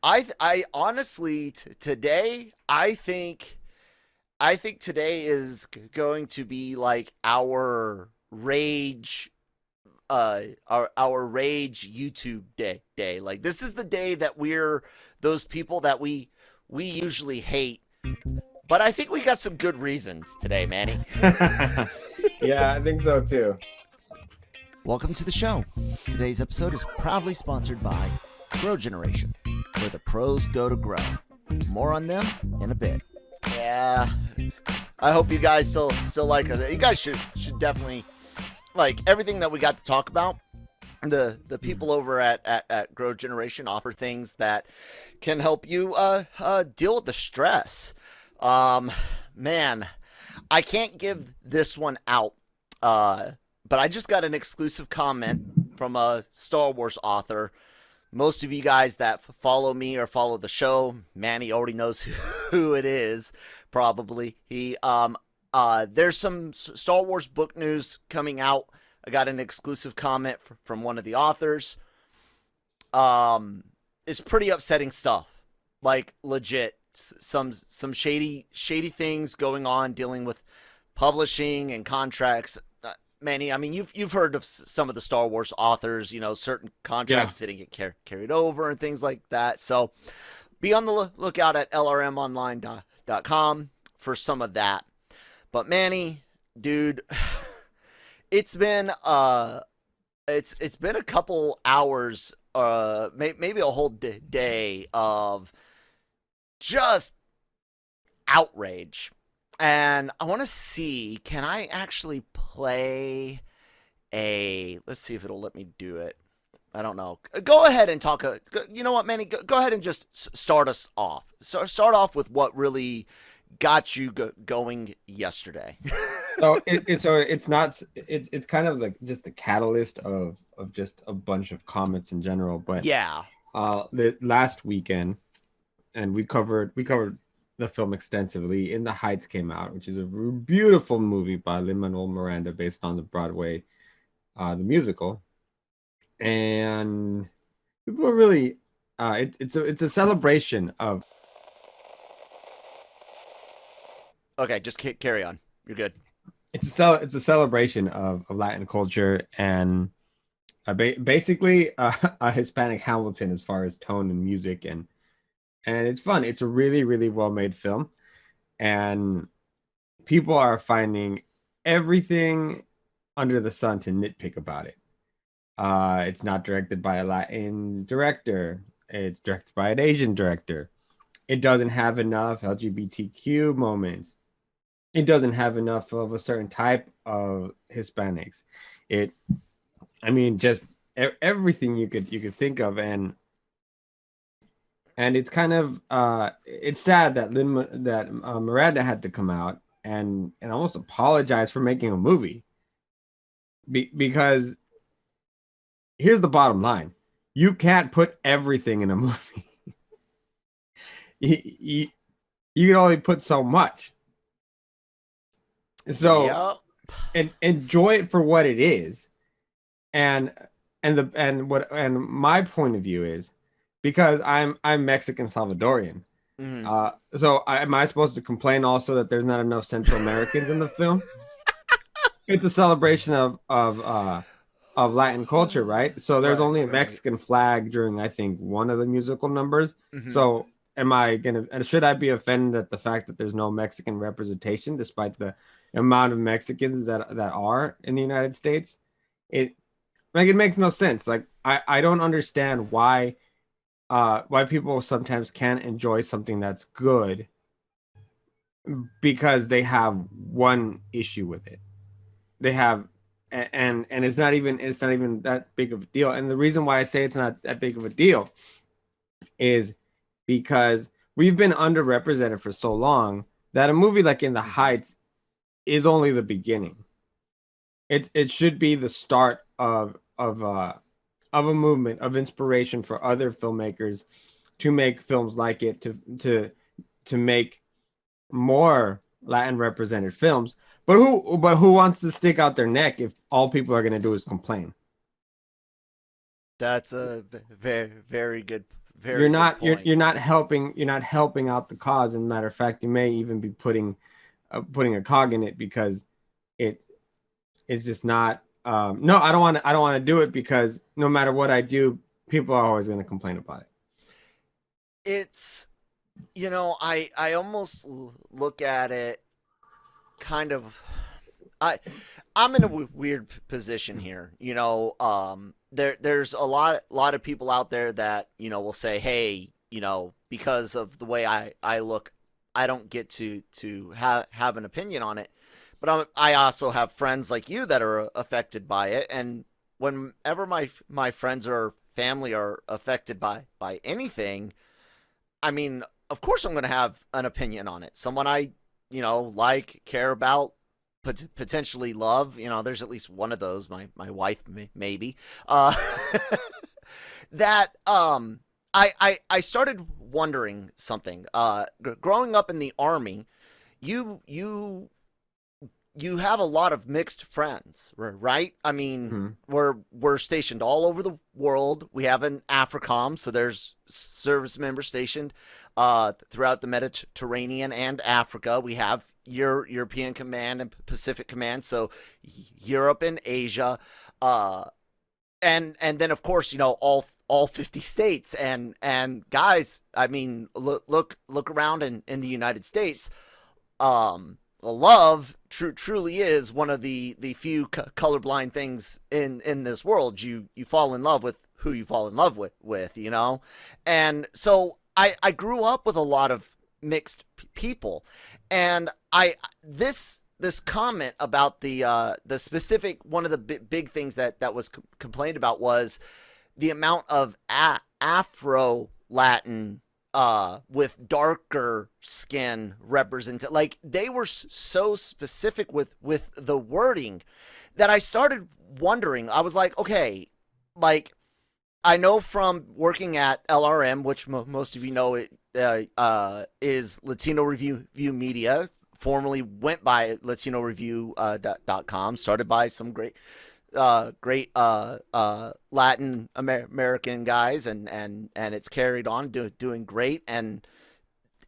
I honestly today I think today is going to be like our rage YouTube day. Like this is the day that we're those people that we usually hate, but I think we got some good reasons today, Manny. Yeah, I think so too. Welcome to the show. Today's episode is proudly sponsored by Grow Generation, where the pros go to grow. More on them in a bit. Yeah, I hope you guys still like us. You guys should definitely like everything that we got to talk about. The people over at Grow Generation offer things that can help you deal with the stress. Man, I can't give this one out, but I just got an exclusive comment from a Star Wars author. Most of you guys that follow me or follow the show, Manny already knows who it is. Probably there's some Star Wars book news coming out. I got an exclusive comment from one of the authors. It's pretty upsetting stuff, like legit. Some shady things going on dealing with publishing and contracts. Manny, I mean, you've heard of some of the Star Wars authors. You know, certain Yeah. contracts didn't get carried over and things like that. So be on the lookout at lrmonline.com for some of that. But Manny, dude, it's been it's been a couple hours, maybe a whole day of just outrage. And I want to see, can I actually play let's see if it'll let me do it. I don't know. Go ahead and talk. You know what, Manny? Go ahead and just start us off. So start off with what really got you going yesterday. So it's kind of like just the catalyst of just a bunch of comments in general. But Yeah. the last weekend, and we covered the film extensively. In the Heights came out, which is a beautiful movie by Lin-Manuel Miranda based on the Broadway the musical. And people are really it's a celebration of Okay, just carry on. You're good. it's a celebration of Latin culture and basically a Hispanic Hamilton as far as tone and music, and it's fun. It's a really really well made film, and people are finding everything under the sun to nitpick about it. It's not directed by a Latin director. It's directed by an Asian director. It doesn't have enough LGBTQ moments. It doesn't have enough of a certain type of Hispanics. It, I mean, just everything you could think of, and it's kind of it's sad that Miranda had to come out and almost apologize for making a movie because here's the bottom line: you can't put everything in a movie. you, you can only put so much. So Yep. and enjoy it for what it is. And and my point of view is because I'm Mexican Salvadorian. Mhm. Am I supposed to complain also that there's not enough Central Americans in the film? It's a celebration of Latin culture, right? So there's Right, only a right. Mexican flag during, I think, one of the musical numbers. Mhm. So am I gonna, and should I be offended at the fact that there's no Mexican representation despite the amount of Mexicans that are in the United States? It like it makes no sense. Like I don't understand why people sometimes can't enjoy something that's good because they have one issue with it. They have and it's not even that big of a deal. And the reason why I say it's not that big of a deal is because we've been underrepresented for so long that a movie like In the Mhm. Heights is only the beginning. It should be the start of a movement of inspiration for other filmmakers to make films like it, to make more Latin represented films. But who wants to stick out their neck if all people are going to do is complain? That's a very Very good point. you're not helping out the cause. And matter of fact, you may even be putting a cog in it, because it is just not. No, I don't want to do it, because no matter what I do, people are always going to complain about it. It's, I almost look at it kind of. I'm in a weird position here. There's a lot of people out there that will say, hey, because of the way I look, I don't get to have an opinion on it. But I also have friends like you that are affected by it, and whenever my friends or family are affected by anything, I mean, of course I'm going to have an opinion on it. Someone I like, care about, potentially love. There's at least one of those. My wife, maybe. That I started wondering something. Growing up in the Army, you have a lot of mixed friends, right? I mean, we're stationed all over the world. We have an AFRICOM, so there's service members stationed throughout the Mediterranean and Africa. We have European Command and Pacific Command, so Europe and Asia, and then of course all 50 states. And guys, I mean, look around in the United States. Love truly is one of the few colorblind things in this world. You fall in love with who you fall in love with, and so I grew up with a lot of mixed people, and this comment about the specific, one of the big things that was complained about was the amount of Afro Latin with darker skin represented. Like, they were so specific with the wording that I started wondering. I was like, okay, like, I know from working at LRM, which most of you know is Latino Review Media, formerly went by LatinoReview.com, started by some great Latin American guys, and it's carried on, doing great. And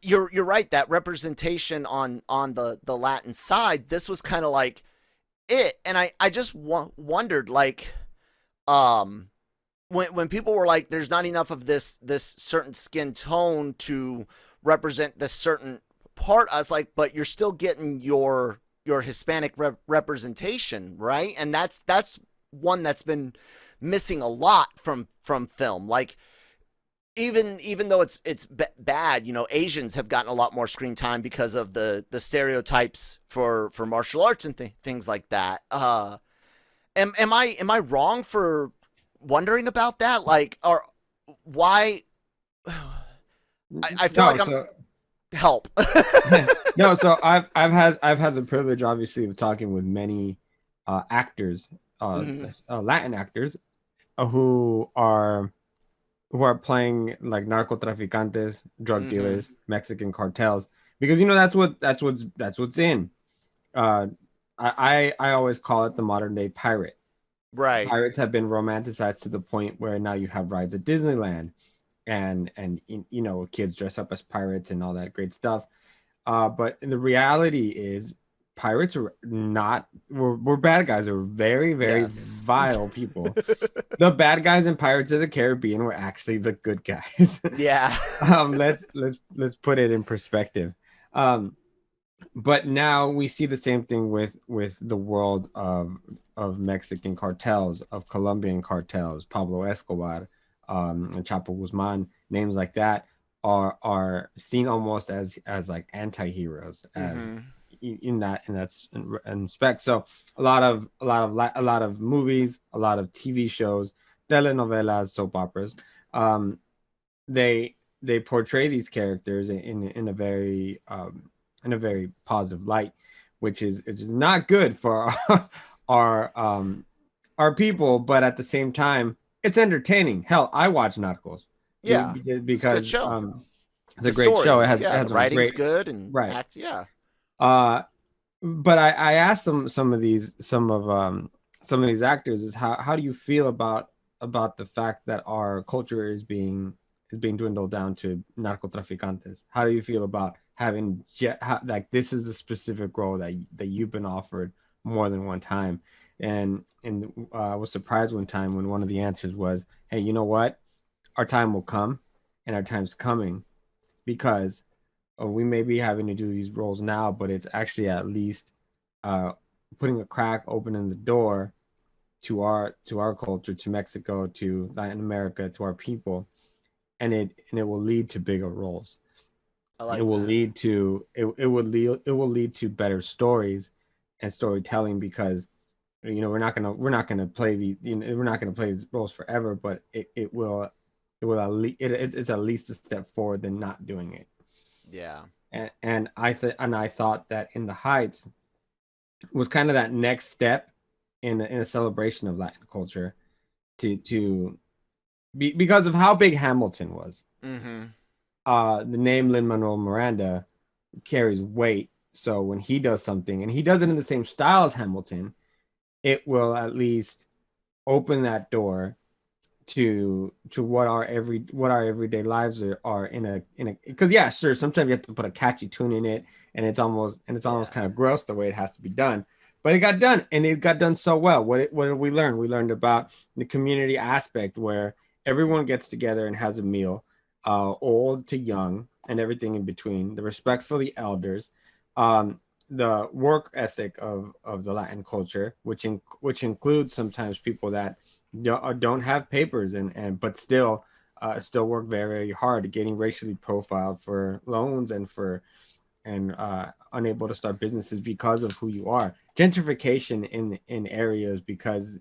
you're right, that representation on the Latin side, this was kind of like it. And I just wondered, like, when people were like, there's not enough of this certain skin tone to represent this certain part, I was like, but you're still getting your Hispanic representation, right? And that's one that's been missing a lot from film. Like, even though it's bad, Asians have gotten a lot more screen time because of the stereotypes for martial arts and things like that. Am I wrong for wondering about that? Like, or why? I feel like I'm help. No, so I've had the privilege, obviously, of talking with many actors, Latin actors, who are playing like narcotraficantes, drug dealers, Mexican cartels, because that's what's in. I always call it the modern day pirate. Right. Pirates have been romanticized to the point where now you have rides at Disneyland, and kids dress up as pirates and all that great stuff. But the reality is, pirates are not, we're bad guys. They're very, very vile people. The bad guys in Pirates of the Caribbean were actually the good guys. Yeah. Let's put it in perspective. But now we see the same thing with the world of Mexican cartels, of Colombian cartels, Pablo Escobar, and Chapo Guzman, names like that are seen almost as like anti-heroes, as in that respect. So a lot of movies, a lot of TV shows, telenovelas, soap operas, they portray these characters in a very positive light, which is not good for our people, but at the same time, it's entertaining. Hell, I watch Narcos. Yeah, because it's a good show. It's a great show. It has the writing's good, and right. Yeah. But I asked some of these actors is how do you feel about the fact that our culture is being is being dwindled down to narcotraficantes. How do you feel about having like this is the specific role that you've been offered more than one time? And I was surprised one time when one of the answers was, "Hey, you know what? Our time will come, and our time's coming, because we may be having to do these roles now, but it's actually at least putting a crack, opening the door to our culture, to Mexico, to Latin America, to our people, and it will lead to bigger roles. I It will that. lead to it will lead to better stories and storytelling, because we're not gonna play we're not gonna play these roles forever, but it's at least a step forward than not doing it. Yeah. And I thought that In the Heights was kind of that next step in a celebration of Latin culture, because of how big Hamilton was. Mm-hmm. The name Lin-Manuel Miranda carries weight. So when he does something, and he does it in the same style as Hamilton, it will at least open that door to what our everyday lives are in a because yeah, sure, sometimes you have to put a catchy tune in it, and it's almost kind of gross the way it has to be done, but it got done, and it got done so well. What did we learn? We learned about the community aspect, where everyone gets together and has a meal, old to young and everything in between, the respect for the elders, the work ethic of the Latin culture, which includes sometimes people that don't have papers but still work very, very hard, getting racially profiled for loans and unable to start businesses because of who you are. Gentrification in areas because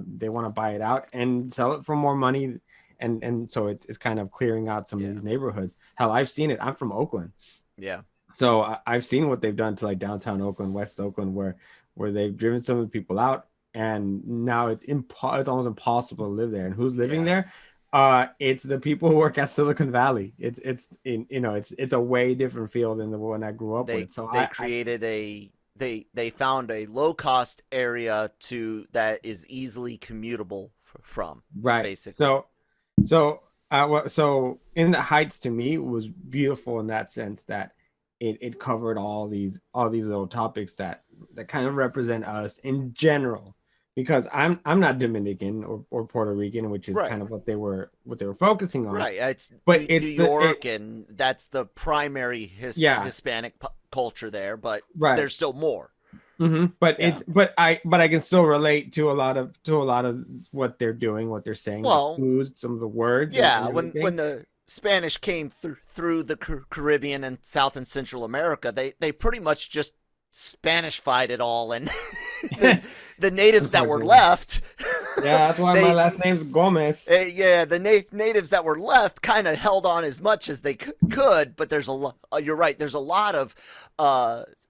they want to buy it out and sell it for more money, and so it's kind of clearing out some of these neighborhoods. Hell, I've seen it. I'm from Oakland. Yeah. So I've seen what they've done to like downtown Oakland, West Oakland, where they've driven some of the people out, and now it's almost impossible to live there. And who's living there? It's the people who work at Silicon Valley. It's a way different feel than the one I grew up with. So they created they found a low cost area that is easily commutable from, right. basically. So In the Heights to me was beautiful in that sense that it covered all these little topics that kind of represent us in general, because I'm not Dominican or Puerto Rican, which is kind of what they were focusing on. Right. It's it's New York, and that's the primary Hispanic culture there, but there's still more. Mm-hmm. But I can still relate to a lot of what they're doing, what they're saying, the foods, some of the words. Yeah, when the Spanish came through the Caribbean and South and Central America, they pretty much just Spanish-fied it all, and the natives that were left. Yeah, that's why my last name's Gomez. The natives that were left kind of held on as much as they could, but there's you're right. There's a lot of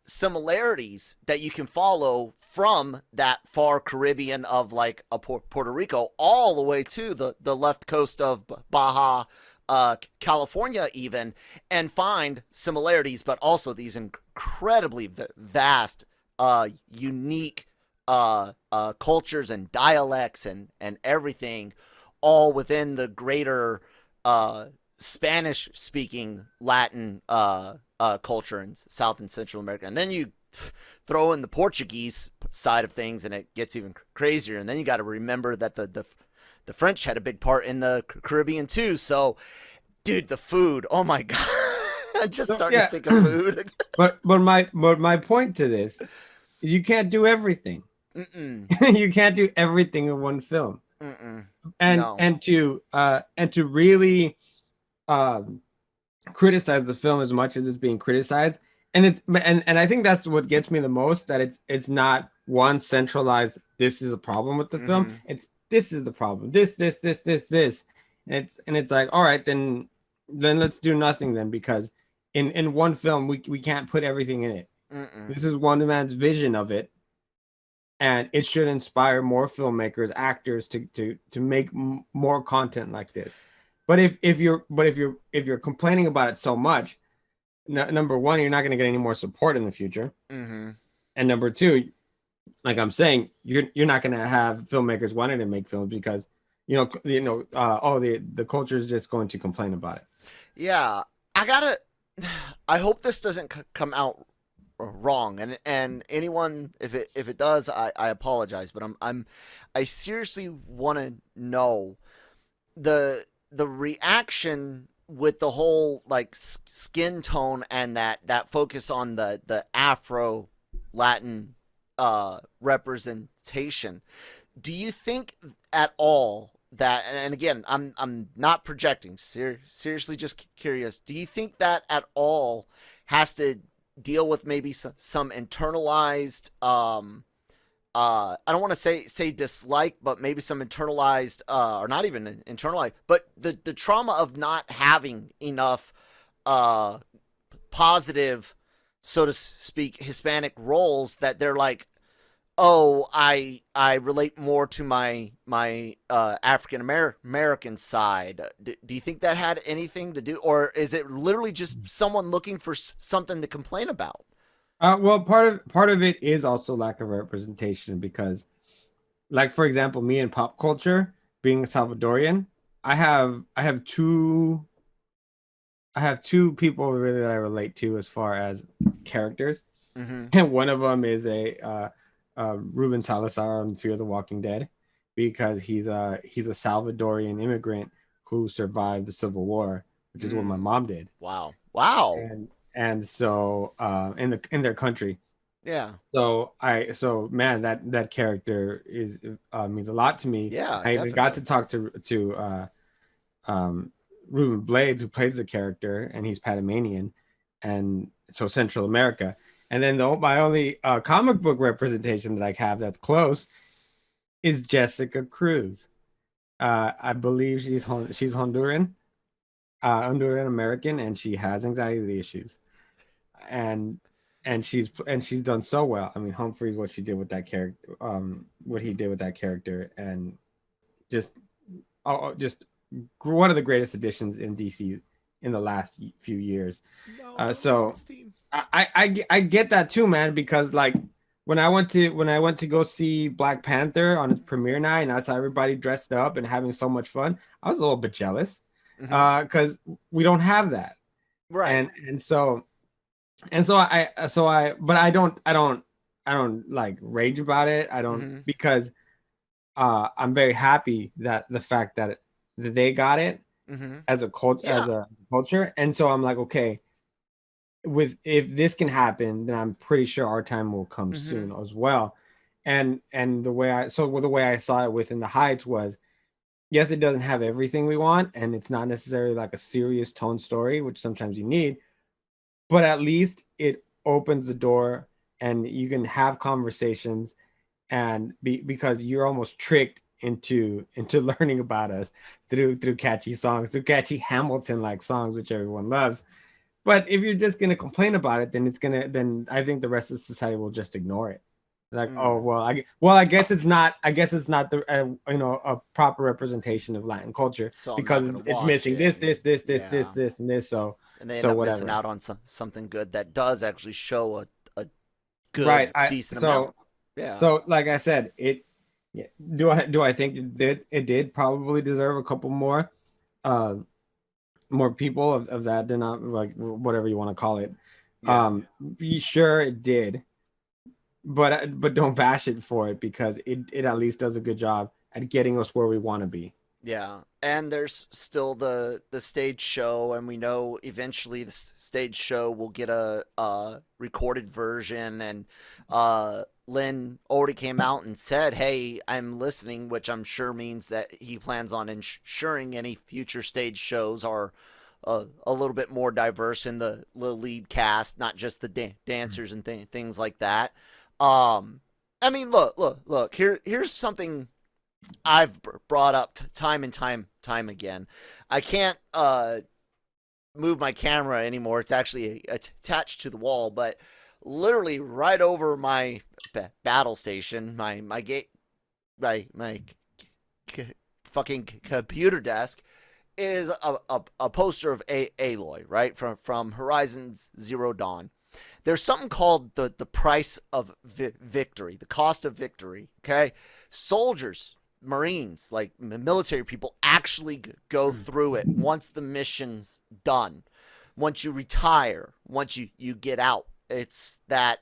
similarities that you can follow from that far Caribbean of like a Puerto Rico all the way to the left coast of Baja California even, and find similarities, but also these incredibly vast, unique cultures and dialects and everything, all within the greater Spanish-speaking Latin culture in South and Central America. And then you throw in the Portuguese side of things, and it gets even crazier. And then you got to remember that the French had a big part in the Caribbean too. So, dude, the food, oh my God. I'm just starting to think of food. but my point to this is you can't do everything. You can't do everything in one film. And to really criticize the film as much as it's being criticized. And I think that's what gets me the most, that it's not one centralized, this is a problem with the film. It's this is the problem. This. And it's like, all right, then let's do nothing then, because in one film we can't put everything in it. This is one man's vision of it, and it should inspire more filmmakers, actors to make more content like this. But if you're complaining about it so much, number one, you're not going to get any more support in the future. And number two, like I'm saying, you're not going to have filmmakers wanting to make films, because the culture is just going to complain about it. Yeah, I gotta. I hope this doesn't come out wrong, and anyone, if it does, I apologize, but I seriously want to know the reaction with the whole like skin tone and that focus on the Afro Latin representation. Do you think at all that, and again, I'm not projecting, seriously just curious, do you think that at all has to deal with maybe some internalized I don't want to say dislike, but maybe some internalized, or not even internalized, but the trauma of not having enough uh, positive, so to speak, Hispanic roles that they're like, oh, I relate more to my African American side. Do you think that had anything to do, or is it literally just someone looking for something to complain about? Well, part of it is also lack of representation because, like for example, me in pop culture, being Salvadorian, I have two people really that I relate to as far as characters, Mm-hmm. and one of them is Ruben Salazar on Fear the Walking Dead, because he's a Salvadorian immigrant who survived the Civil War, which is what my Mm. mom did, Wow. Wow. and so in their country. Yeah. So man, that character is means a lot to me. Yeah. I even got to Definitely. talk to um, Ruben Blades, who plays the character, and he's Panamanian, and so Central America. And then my only comic book representation that I have that's close is Jessica Cruz. I believe she's Honduran American, and she has anxiety issues, and she's done so well. I mean, Humphrey's what she did with that character, what he did with that character, and just just one of the greatest additions in DC in the last few years. No, So Steam. I get that too, man, because like when I went to go see Black Panther on its premiere night, and I saw everybody dressed up and having so much fun, I was a little bit jealous, Mm-hmm. because we don't have that, Right. and so but I don't like rage about it. I don't, Mm-hmm. because I'm very happy that the fact that they got it Mm-hmm. as a Yeah. culture, and so I'm like, okay, with if this can happen, then I'm pretty sure our time will come Mm-hmm. soon as well. And the way I saw it within the Heights was, yes, it doesn't have everything we want, and it's not necessarily like a serious tone story, which sometimes you need, but at least it opens the door and you can have conversations, and because you're almost tricked into learning about us through catchy songs, through catchy Hamilton like songs, which everyone loves. But if you're just gonna complain about it, then I think the rest of society will just ignore it. Like, oh Mm. well, I guess it's not the a proper representation of Latin culture So I'm not because gonna it's watch missing it. this, Yeah. this, and this. So And they end so up missing whatever. out on something good that does actually show a Right. good, I decent amount. so Yeah. so like I said, yeah, do I think it did probably deserve a couple uh more people of that did not, like whatever you want to call it. Yeah. Sure it did, but don't bash it for it, because it at least does a good job at getting us where we want to be. Yeah, and there's still the stage show, and we know eventually the stage show will get a recorded version. And Lynn already came out and said, "Hey, I'm listening," which I'm sure means that he plans on ensuring any future stage shows are a little bit more diverse in the lead cast, not just the dancers and things like that. Um, I mean, look. Here's something I've brought up time and time again. I can't move my camera anymore. It's actually attached to the wall, but literally right over my battle station, my gate, my fucking computer desk is a poster of Aloy, right, from Horizon Zero Dawn. There's something called the price of victory, the cost of victory. Okay, soldiers Marines, like military people, actually go through it once the mission's done. Once you retire, once you get out, it's that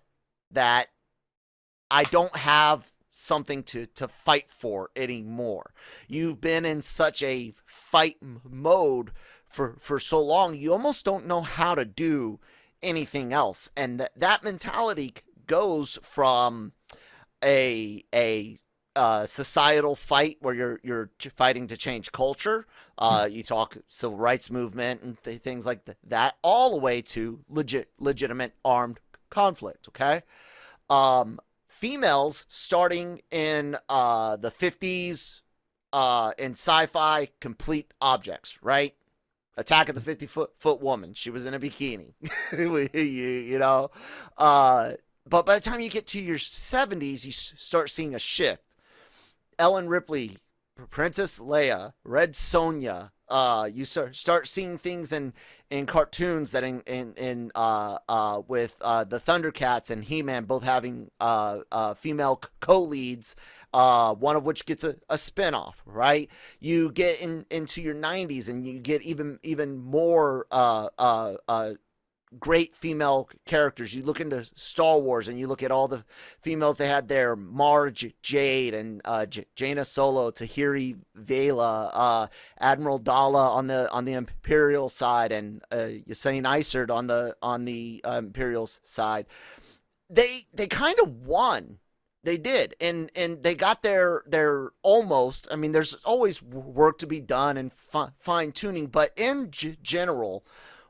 I don't have something to fight for anymore. You've been in such a fight mode for so long, you almost don't know how to do anything else. And that mentality goes from a societal fight where you're fighting to change culture. You talk civil rights movement and things like that, all the way to legitimate armed conflict. Okay, females starting in the 50s in sci-fi, complete objects, right? Attack of the 50-foot woman. She was in a bikini, you know. But by the time you get to your 70s, you start seeing a shift. Ellen Ripley, Princess Leia, Red Sonja. You start seeing things in cartoons that with the Thundercats and He-Man both having female co-leads, one of which gets a spinoff, right? You get into your 90s and you get even more great female characters. You look into Star Wars and you look at all the females they had there: Mara Jade and Jaina Solo, Tahiri Vela, Admiral Dala on the Imperial side, and Yassine Isard on the Imperial side. They kind of won. They did, and they got their almost. I mean, there's always work to be done and fine tuning, but in general,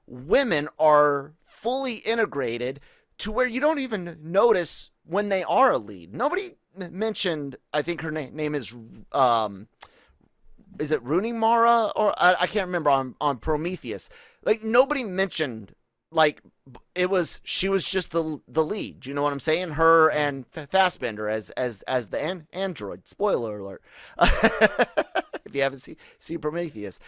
women are fully integrated to where you don't even notice when they are a lead. Nobody mentioned, I think her name is it Rooney Mara, or I can't remember, on Prometheus. Like, nobody mentioned, like, she was just the lead. Do you know what I'm saying? Her and Fassbender as the android. Spoiler alert. If you haven't seen Prometheus,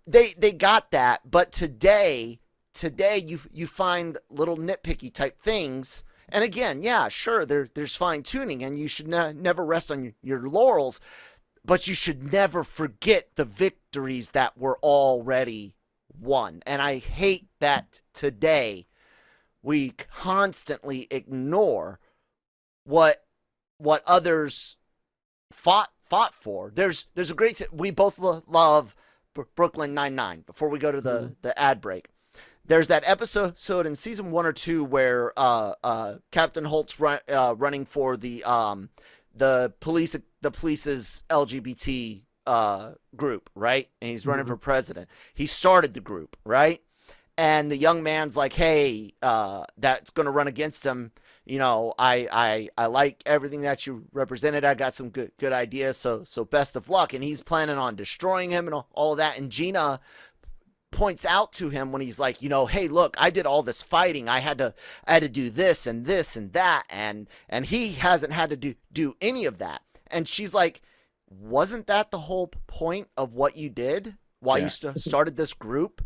they got that. But today you find little nitpicky type things. And again, yeah, sure, there's fine tuning, and you should never rest on your laurels, but you should never forget the victories that were already won. And I hate that today we constantly ignore what others fought for. There's a great, we both love Brooklyn Nine-Nine. Before we go to the ad break, there's that episode in season 1 or 2 where Captain Holt's running for the police's LGBT group, right? And he's running for president. He started the group, right? And the young man's like, hey, that's going to run against him. You know, I like everything that you represented. I got some good ideas. So best of luck. And he's planning on destroying him and all of that. And Gina points out to him when he's like, you know, hey, look, I did all this fighting. I had to do this and this and that. And he hasn't had to do any of that. And she's like, wasn't that the whole point of what you did? Why you started this group?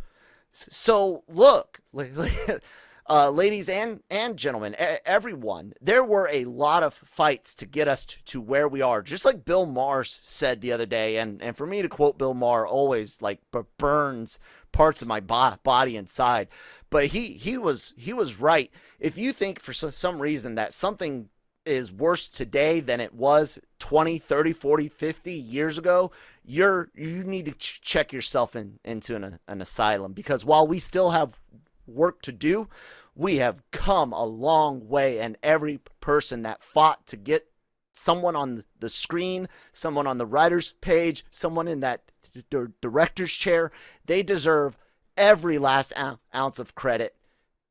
So look, ladies and gentlemen, everyone, there were a lot of fights to get us to where we are. Just like Bill Maher said the other day, and for me to quote Bill Maher always like burns parts of my body inside. But he was right. If you think for some reason that something is worse today than it was 20, 30, 40, 50 years ago, you need to check yourself into an asylum, because while we still have work to do, we have come a long way, and every person that fought to get someone on the screen, someone on the writer's page, someone in that director's chair, they deserve every last ounce of credit,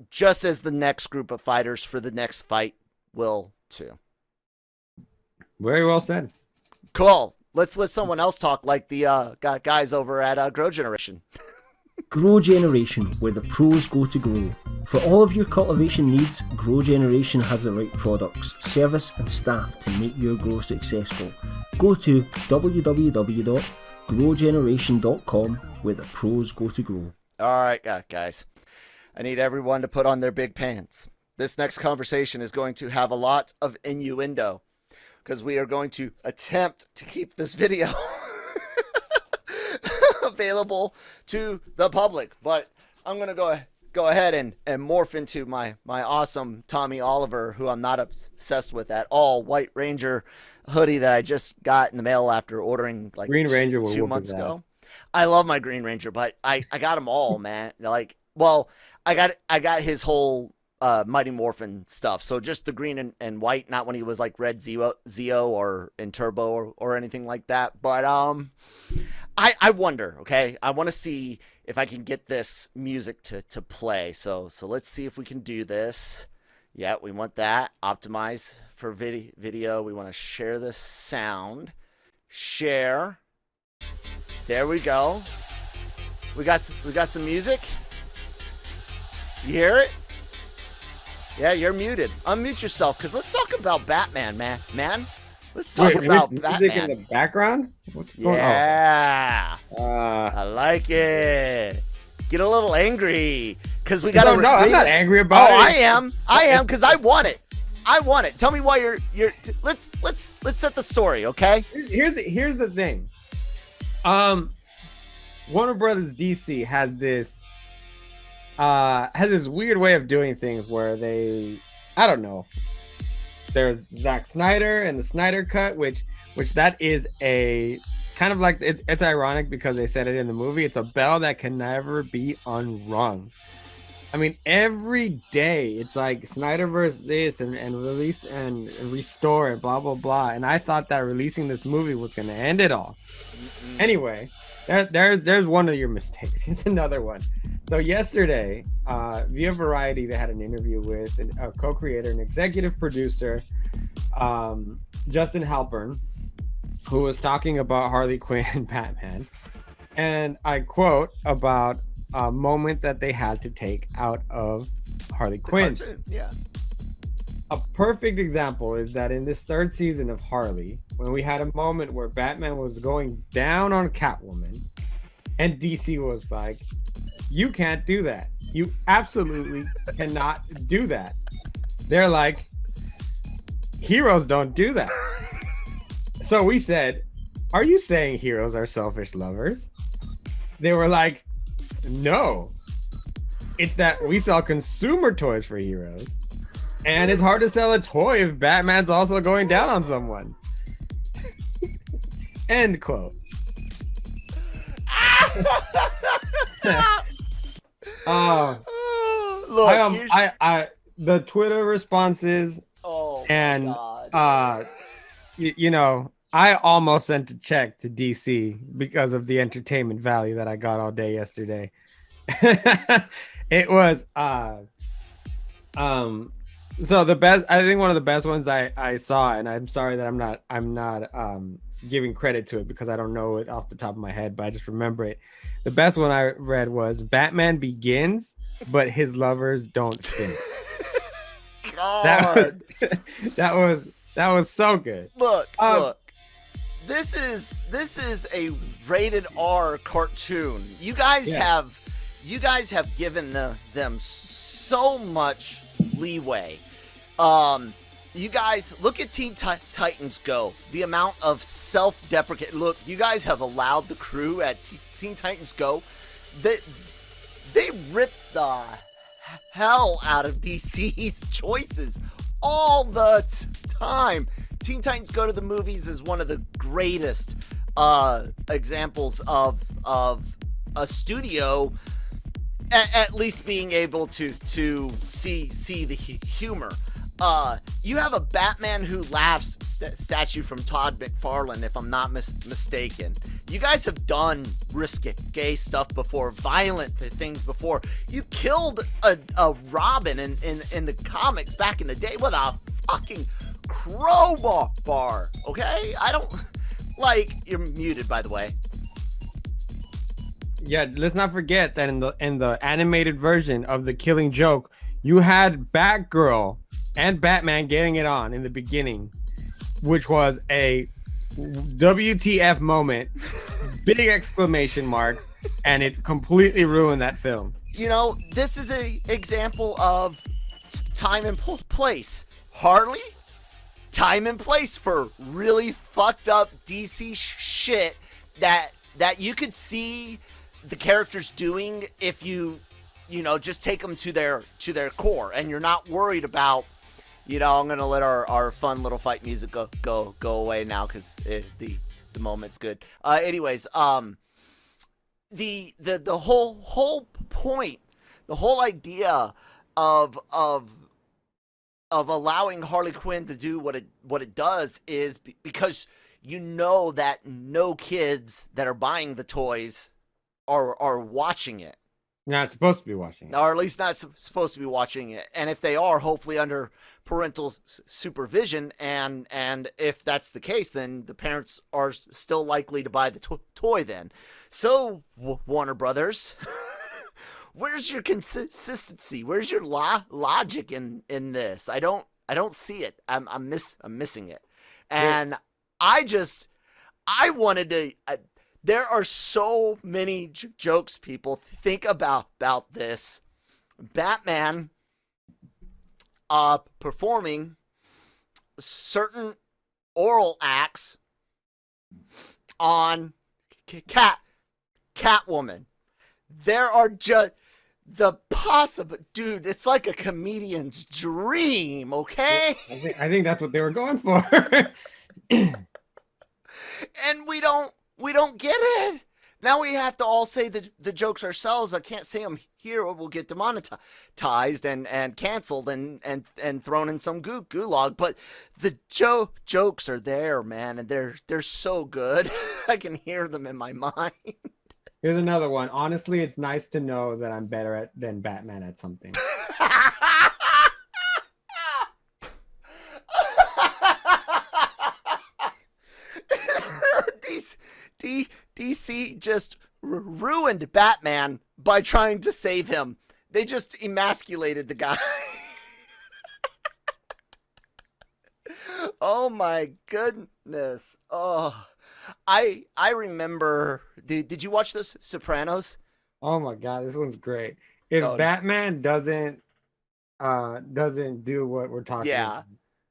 just as the next group of fighters for the next fight will too. Very well said. Cool. Let's let someone else talk, like the guys over at Grow Generation. Grow Generation, where the pros go to grow. For all of your cultivation needs, Grow Generation has the right products, service and staff to make your grow successful. Go to www.growgeneration.com, where the pros go to grow. All right, guys. I need everyone to put on their big pants. This next conversation is going to have a lot of innuendo. because we are going to attempt to keep this video available to the public. But I'm going to go ahead and morph into my awesome Tommy Oliver, who I'm not obsessed with at all, White Ranger hoodie that I just got in the mail after ordering like Green Ranger 2 months ago. I love my Green Ranger, but I got them all, man. Like, well, I got his whole Mighty Morphin stuff. So just the green and white, not when he was like Red Zeo or in Turbo or anything like that. But I wonder, okay? I want to see if I can get this music to play. So let's see if we can do this. Yeah, we want that. Optimize for video. We want to share this sound. Share. There we go. We got some music. You hear it? Yeah, you're muted. Unmute yourself, because let's talk about Batman, man. Let's talk about Batman. Music in the background? What's going on? Yeah. I like it. Get a little angry, because we got to. No, I'm not angry about it. I am, because I want it. Tell me why you're. Let's set the story, okay? Here's the thing. Warner Brothers DC has this weird way of doing things where I don't know. There's Zack Snyder and the Snyder Cut, which that is a kind of like it's ironic because they said it in the movie. It's a bell that can never be unrung. I mean, every day it's like Snyderverse this and release and restore and blah blah blah. And I thought that releasing this movie was gonna end it all. Anyway, there's one of your mistakes. Here's another one. So yesterday, via Variety, they had an interview with a co-creator and executive producer, Justin Halpern, who was talking about Harley Quinn and Batman. And I quote about a moment that they had to take out of Harley Quinn. Cartoon, yeah. A perfect example is that in this third season of Harley, when we had a moment where Batman was going down on Catwoman, and DC was like, you can't do that. You absolutely cannot do that. They're like, heroes don't do that. So we said, are you saying heroes are selfish lovers? They were like, no. It's that we sell consumer toys for heroes. And it's hard to sell a toy if Batman's also going down on someone. End quote. Look, the Twitter responses. Oh, and my God. you know, I almost sent a check to DC because of the entertainment value that I got all day yesterday. It was so the best, I think one of the best ones I saw, and I'm sorry that I'm not giving credit to it because I don't know it off the top of my head, but I just remember it. The best one I read was Batman begins, but his lovers don't finish. God. That was so good. Look. This is a rated R cartoon. You guys have given them so much leeway. You guys look at Teen Titans Go. The amount of self-deprecate. Look, you guys have allowed the crew at Teen Titans Go. They ripped the hell out of DC's choices all the time. Teen Titans Go to the movies is one of the greatest examples of a studio at least being able to see the humor. You have a Batman Who Laughs statue from Todd McFarlane, if I'm not mistaken. You guys have done risque stuff before, violent things before. You killed a Robin in the comics back in the day with a fucking crowbar, okay? I don't like. You're muted, by the way. Yeah, let's not forget that in the animated version of The Killing Joke, you had Batgirl and Batman getting it on in the beginning, which was a WTF moment, big exclamation marks, and it completely ruined that film. You know, this is a example of time and place. Harley time and place for really fucked up DC shit that you could see the characters doing if you just take them to their core, and you're not worried about, I'm gonna let our fun little fight music go away now because the moment's good. Anyways, the whole point, the whole idea of allowing Harley Quinn to do what it does is because that no kids that are buying the toys are watching it. Not supposed to be watching it. Or at least not supposed to be watching it. And if they are, hopefully under parental supervision. And if that's the case, then the parents are still likely to buy the toy then. So, Warner Brothers, where's your consistency? Where's your logic in this? I don't see it. I'm missing it. And I wanted to... there are so many jokes, people. Think about this. Batman performing certain oral acts on Catwoman. There are just the possible... Dude, it's like a comedian's dream, okay? I think that's what they were going for. And we don't get it. Now we have to all say the jokes ourselves. I can't say them here or we'll get demonetized and canceled and thrown in some gulag. But the jokes are there, man, and they're so good. I can hear them in my mind. Here's another one. Honestly, it's nice to know that I'm better than Batman at something. DC just ruined Batman by trying to save him. They just emasculated the guy. Oh my goodness. Oh, I remember. Did you watch The Sopranos? Oh my God, this one's great. If Batman doesn't do what we're talking about,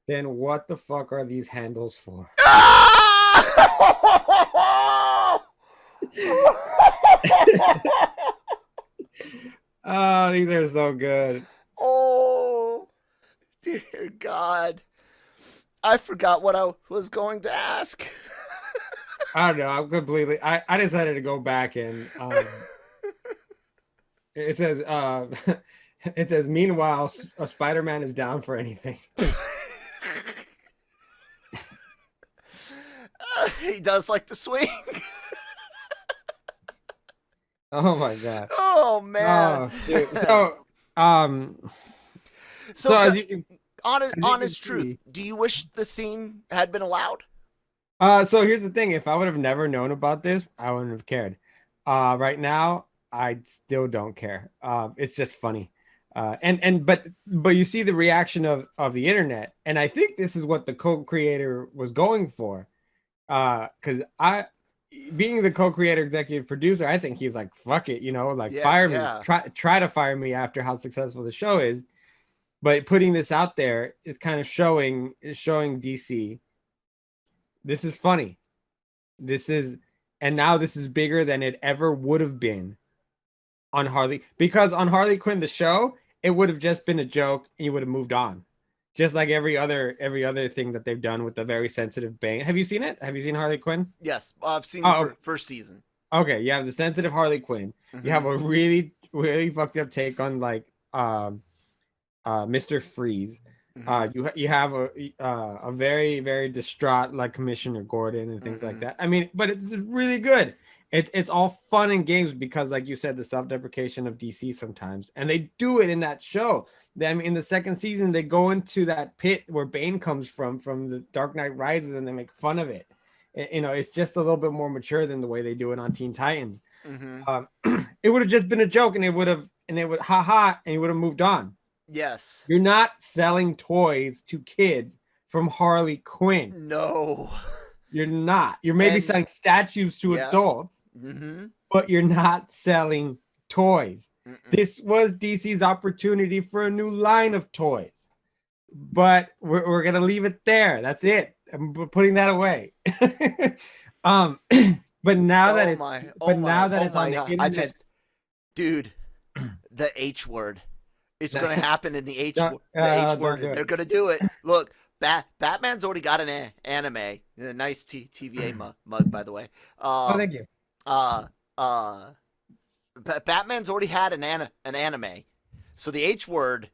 then what the fuck are these handles for? Oh, these are so good. Oh, dear God. I forgot what I was going to ask. I don't know. I'm completely... I decided to go back and... it says... it says, meanwhile, Spider-Man is down for anything. He does like to swing. Oh my God. Oh man. Oh, so as you, honest truth, do you wish the scene had been allowed? So here's the thing. If I would have never known about this, I wouldn't have cared. Right now, I still don't care. It's just funny. But you see the reaction of the internet, and I think this is what the co-creator was going for. Because being the co-creator, executive producer, I think he's like, fuck it, fire me, try to fire me after how successful the show is. But putting this out there is kind of showing DC, this is funny. And now this is bigger than it ever would have been on Harley, because on Harley Quinn, the show, it would have just been a joke and you would have moved on. Just like every other thing that they've done with the very sensitive Bane. Have you seen it? Have you seen Harley Quinn? Yes, I've seen the first season. Okay, you have the sensitive Harley Quinn. Mm-hmm. You have a really, really fucked up take on like Mr. Freeze. Mm-hmm. You have a very, very distraught like Commissioner Gordon and things like that. I mean, but it's really good. It's all fun and games because, like you said, the self-deprecation of DC sometimes, and they do it in that show. Then in the second season, they go into that pit where Bane comes from the Dark Knight Rises, and they make fun of it. It's just a little bit more mature than the way they do it on Teen Titans. Mm-hmm. It would have just been a joke, and it would haha, and you would have moved on. Yes, you're not selling toys to kids from Harley Quinn. No, you're not. You're maybe selling statues to adults. Mm-hmm. But you're not selling toys. Mm-mm. This was DC's opportunity for a new line of toys. but we're gonna leave it there. That's it. I'm putting that away. um, but now that it's on the God. internet, Dude, the H word. It's no, gonna happen in the H don't word. do They're it. gonna do it. Look, Batman's already got an anime. A nice TVA mug, by the way. Oh, thank you. Uh, uh, Batman's already had an anime, so the H word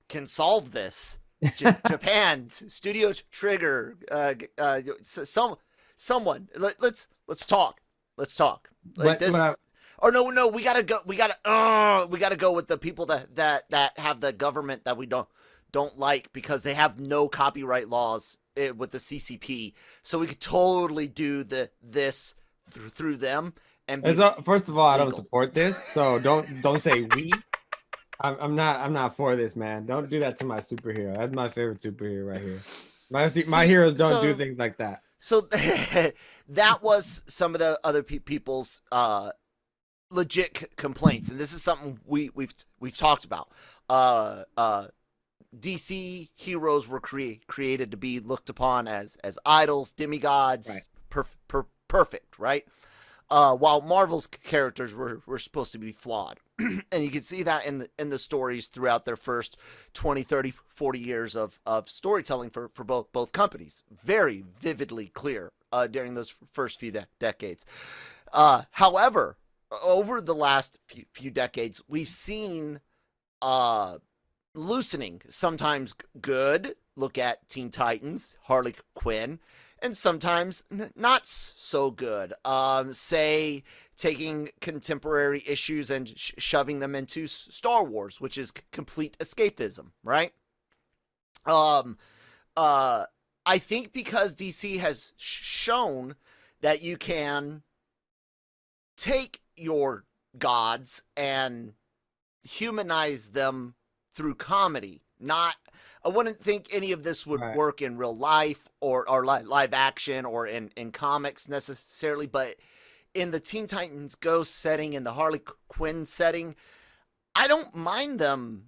can solve this. Japan, Studio Trigger, someone. Let's talk. Let's talk. Like this. Or no, we gotta go. We gotta go with the people that have the government that we don't like because they have no copyright laws with the CCP. So we could totally do this through them. And first of all, I don't legal. support this, so don't say we. I'm not for this, man. Don't do that to my superhero. That's my favorite superhero right here. My heroes don't do things like that. So that was some of the other people's legit complaints, and this is something we've talked about. DC heroes were created to be looked upon as idols, demigods, right. Perfect, right? While Marvel's characters were supposed to be flawed. And you can see that in the stories throughout their first 20, 30, 40 years of storytelling for both companies. Very vividly clear during those first few decades. However, over the last few decades, we've seen loosening, sometimes good. Look at Teen Titans, Harley Quinn, and sometimes not so good. Say taking contemporary issues and shoving them into Star Wars, which is complete escapism, right? I think because DC has shown that you can take your gods and humanize them through comedy. I wouldn't think any of this would work in real life or live action or in comics necessarily, but in the Teen Titans Go setting, in the Harley Quinn setting, I don't mind them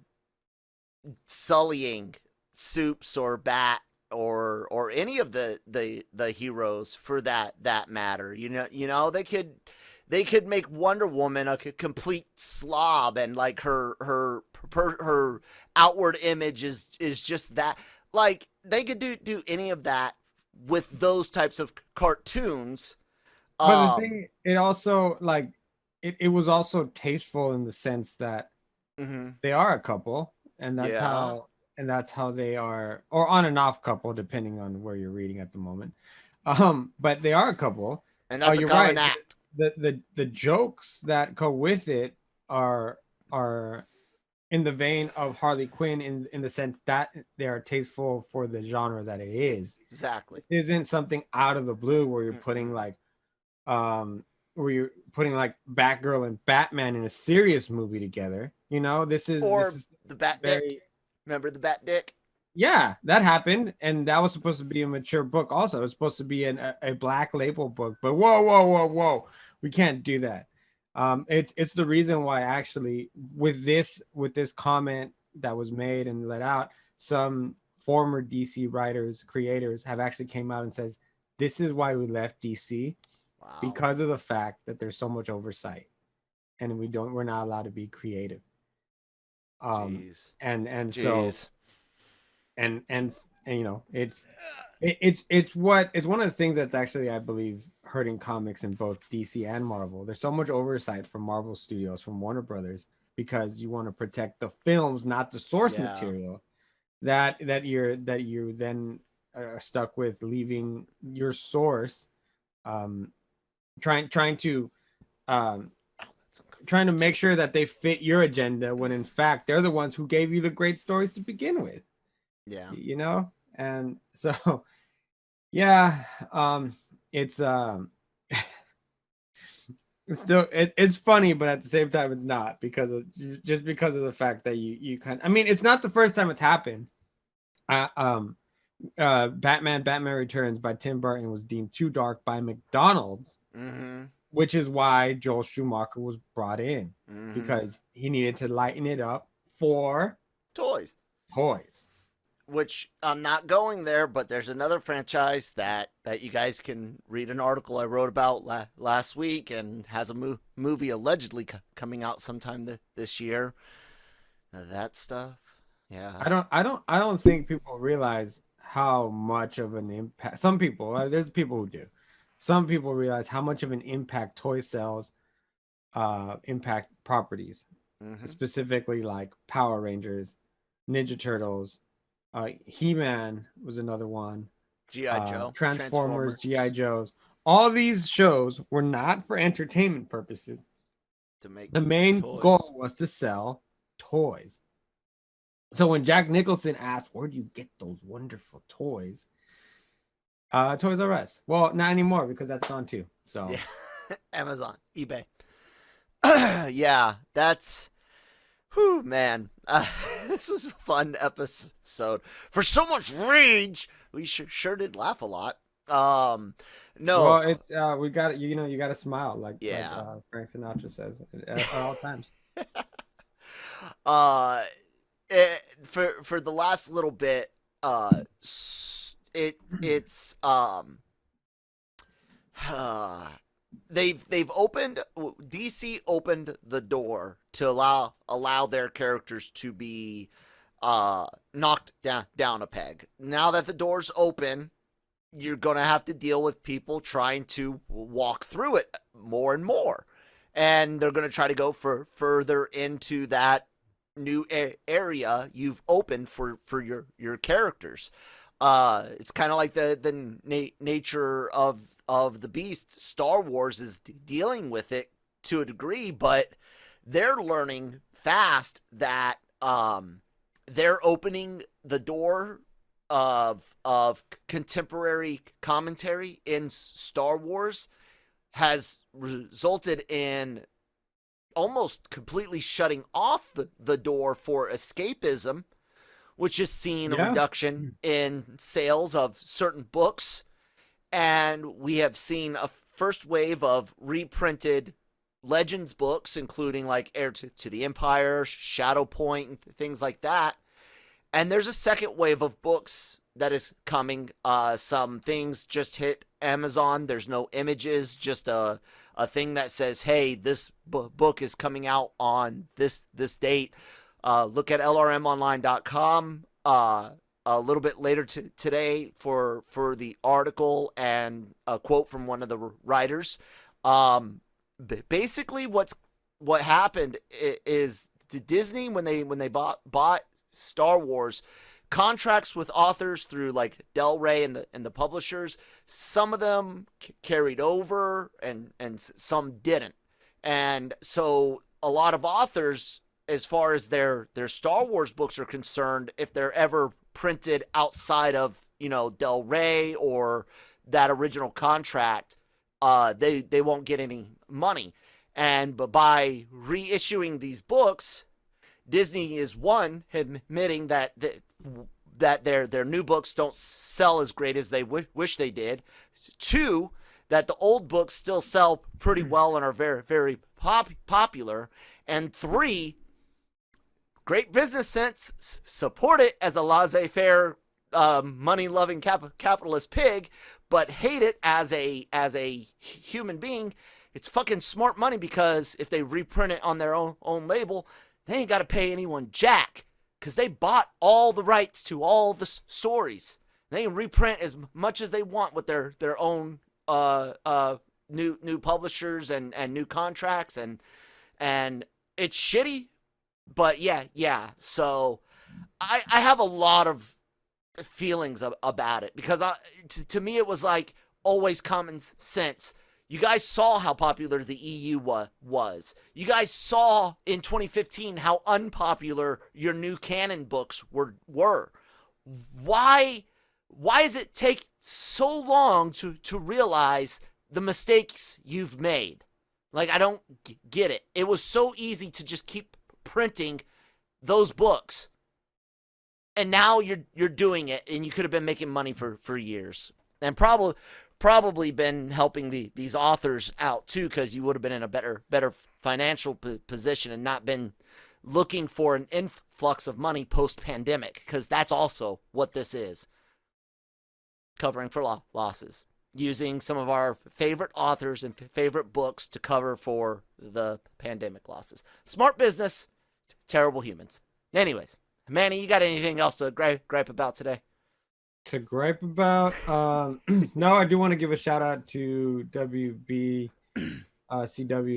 sullying Supes or Bat or any of the heroes for that matter. You know they could make Wonder Woman a complete slob, and like her outward image is just that. Like they could do any of that with those types of cartoons. But the thing, it also like it was also tasteful in the sense that they are a couple, and that's how they are, or on and off couple depending on where you're reading at the moment. But they are a couple, and that's a common act. The jokes that go with it are in the vein of Harley Quinn in the sense that they are tasteful for the genre that it is. Exactly. It isn't something out of the blue where you're putting like Batgirl and Batman in a serious movie together. You know, this is the Bat Dick. Remember the Bat Dick? Yeah, that happened, and that was supposed to be a mature book. Also, it was supposed to be a Black Label book. But whoa, we can't do that. It's the reason why actually with this comment that was made and let out, some former DC writers, creators have actually came out and says this is why we left DC. Wow. Because of the fact that there's so much oversight, and we're not allowed to be creative. Jeez. And you know, it's one of the things that's actually, I believe, hurting comics in both DC and Marvel. There's so much oversight from Marvel Studios, from Warner Brothers, because you want to protect the films, not the source material. That you then are stuck with leaving your source, trying to make sure that they fit your agenda when in fact they're the ones who gave you the great stories to begin with. Yeah, you know, and so yeah, it's still it's funny, but at the same time it's not, because of the fact that you kind of, I mean, it's not the first time it's happened. Batman Returns by Tim Burton was deemed too dark by McDonald's, which is why Joel Schumacher was brought in, because he needed to lighten it up for toys. which I'm not going there, but there's another franchise that you guys can read an article I wrote about last week, and has a movie allegedly coming out sometime this year. That stuff, yeah. I don't think people realize how much of an impact. Some people, there's people who do. Some people realize how much of an impact toy sales impact properties, specifically like Power Rangers, Ninja Turtles, He-Man was another one, G.I. Joe, Transformers, G.I. Joes. All these shows were not for entertainment purposes. To make the main toys. goal was to sell toys. So when Jack Nicholson asked, "Where do you get those wonderful toys?" Toys R Us. Well, not anymore because that's gone too. So yeah. Amazon, eBay. Yeah, that's. Whew, man. This was a fun episode. For so much rage, we sure did laugh a lot. No. Well, we got you got to smile like Frank Sinatra says at all times. For the last little bit, they've opened, DC opened the door to allow their characters to be knocked down a peg. Now that the door's open, you're gonna have to deal with people trying to walk through it more and more, and they're gonna try to go further into that new area you've opened for your characters. It's kind of like the nature of the beast. Star Wars is dealing with it to a degree, but they're learning fast that they're opening the door of contemporary commentary in Star Wars has resulted in almost completely shutting off the door for escapism, which has seen a reduction in sales of certain books. And we have seen a first wave of reprinted Legends books, including like Heir to the Empire, Shadow Point, and things like that. And there's a second wave of books that is coming. Some things just hit Amazon. There's no images, just a thing that says, hey, this book is coming out on this date. Look at lrmonline.com a little bit later today for the article and a quote from one of the writers. Basically, what happened is Disney, when they bought Star Wars, contracts with authors through like Del Rey and the publishers. Some of them carried over and some didn't. And so a lot of authors, as far as their Star Wars books are concerned, if they're ever printed outside of, Del Rey or that original contract, they won't get any money. But by reissuing these books, Disney is, one, admitting that their new books don't sell as great as they wish they did. Two, that the old books still sell pretty well and are very, very popular. And three, great business sense, support it as a laissez-faire, money-loving capitalist pig, but hate it as a human being. It's fucking smart money, because if they reprint it on their own label, they ain't got to pay anyone jack, because they bought all the rights to all the stories. They can reprint as much as they want with their own new publishers and new contracts, and it's shitty, but yeah. So I have a lot of feelings about it, because to me it was like always common sense. You guys saw how popular the EU was. You guys saw in 2015 how unpopular your new canon books were. Why does it take so long to realize the mistakes you've made? Like, I don't get it. It was so easy to just keep printing those books. And now you're doing it, and you could have been making money for years. And probably been helping these authors out too, because you would have been in a better financial position and not been looking for an influx of money post-pandemic, because that's also what this is. Covering for losses. Using some of our favorite authors and favorite books to cover for the pandemic losses. Smart business, terrible humans. Anyways, Manny, you got anything else to gripe about today? To gripe about? No, I do want to give a shout out to CW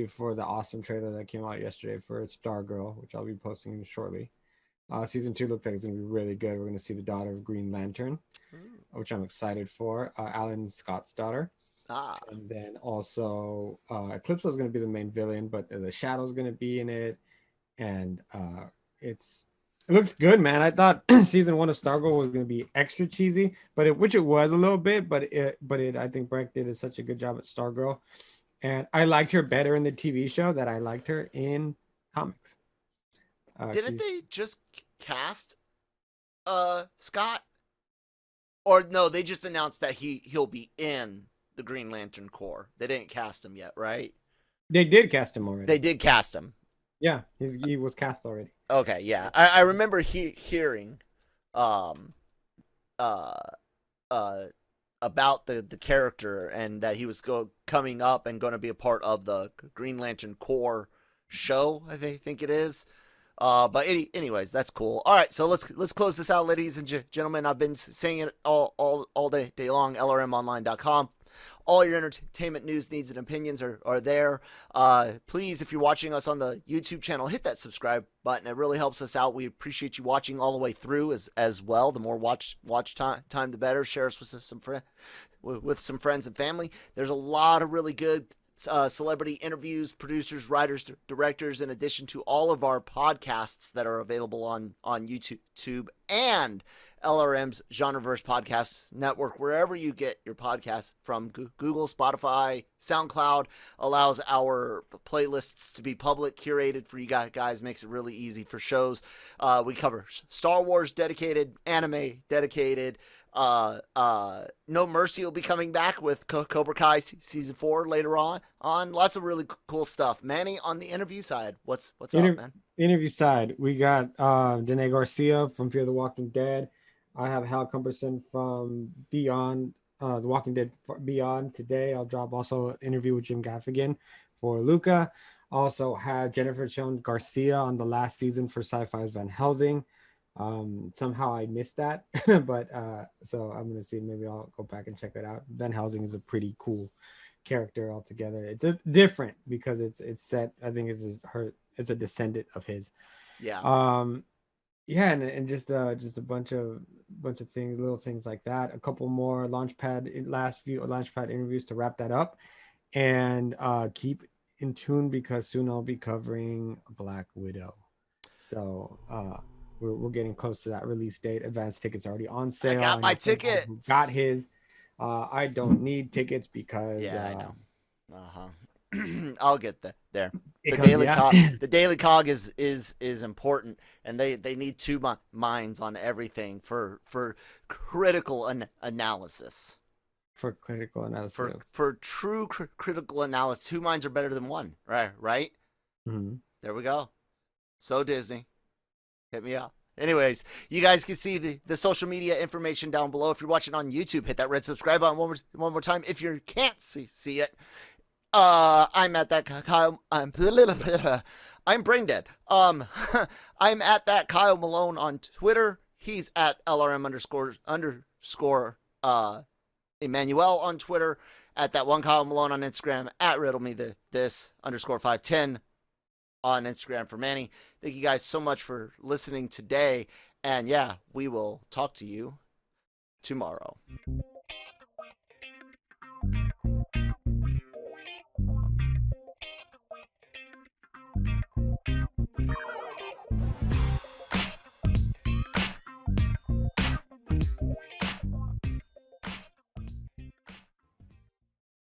for the awesome trailer that came out yesterday for Stargirl, which I'll be posting shortly. Season 2 looks like it's going to be really good. We're going to see the daughter of Green Lantern, which I'm excited for. Alan Scott's daughter. And then also Eclipse is going to be the main villain, but the Shadow's going to be in it. And it looks good, man. I thought season 1 of Stargirl was going to be extra cheesy, which it was a little bit, but I think Breck did such a good job at Stargirl. And I liked her better in the TV show than I liked her in comics. Didn't they just cast Scott? Or no, they just announced that he'll be in the Green Lantern Corps. They didn't cast him yet, right? They did cast him already. They did cast him. Yeah, he was cast already. Okay, yeah. I remember hearing about the character, and that he was coming up and going to be a part of the Green Lantern Corps show, I think it is. But anyways, that's cool. All right, so let's close this out, ladies and gentlemen. I've been saying it all day long. LRMonline.com. All your entertainment news, needs, and opinions are there. Please, if you're watching us on the YouTube channel, hit that subscribe button. It really helps us out. We appreciate you watching all the way through as well. The more watch time, the better. Share us with some friends and family. There's a lot of really good celebrity interviews, producers, writers, directors, in addition to all of our podcasts that are available on YouTube and LRM's Genreverse Podcast Network. Wherever you get your podcasts from, Google, Spotify, SoundCloud, allows our playlists to be public, curated for you guys, makes it really easy for shows. We cover Star Wars dedicated, anime dedicated. No Mercy will be coming back with Cobra Kai season 4 later on. Lots of really cool stuff. Manny, on the interview side, what's up, man? Interview side, we got Danae Garcia from Fear the Walking Dead. I have Hal Cumberson from Beyond, The Walking Dead Beyond today. I'll drop also an interview with Jim Gaffigan for Luca. Also have Jennifer Jones Garcia on the last season for Sci-Fi's Van Helsing. Somehow I missed that, but so I'm gonna see, maybe I'll go back and check it out. Van Helsing is a pretty cool character altogether. It's different because it's set, I think it's a descendant of his. Yeah. Yeah, and just a bunch of things, little things like that. A couple more launchpad interviews to wrap that up, and keep in tune because soon I'll be covering Black Widow. So we're getting close to that release date. Advance tickets are already on sale. I got my ticket. Got his. I don't need tickets because I know. I'll get there. The Daily COG is important, and they need two minds on everything for critical analysis. For critical analysis. For true critical analysis, 2 minds are better than one. Right. Mm-hmm. There we go. So Disney, hit me up. Anyways, you guys can see the social media information down below. If you're watching on YouTube, hit that red subscribe button one more time. If you can't see it, I'm at that Kyle. I'm brain dead. I'm at that Kyle Malone on Twitter. He's at LRM__ Emmanuel on Twitter. At that one Kyle Malone on Instagram. At Riddle Me This _510 on Instagram for Manny. Thank you guys so much for listening today. And yeah, we will talk to you tomorrow.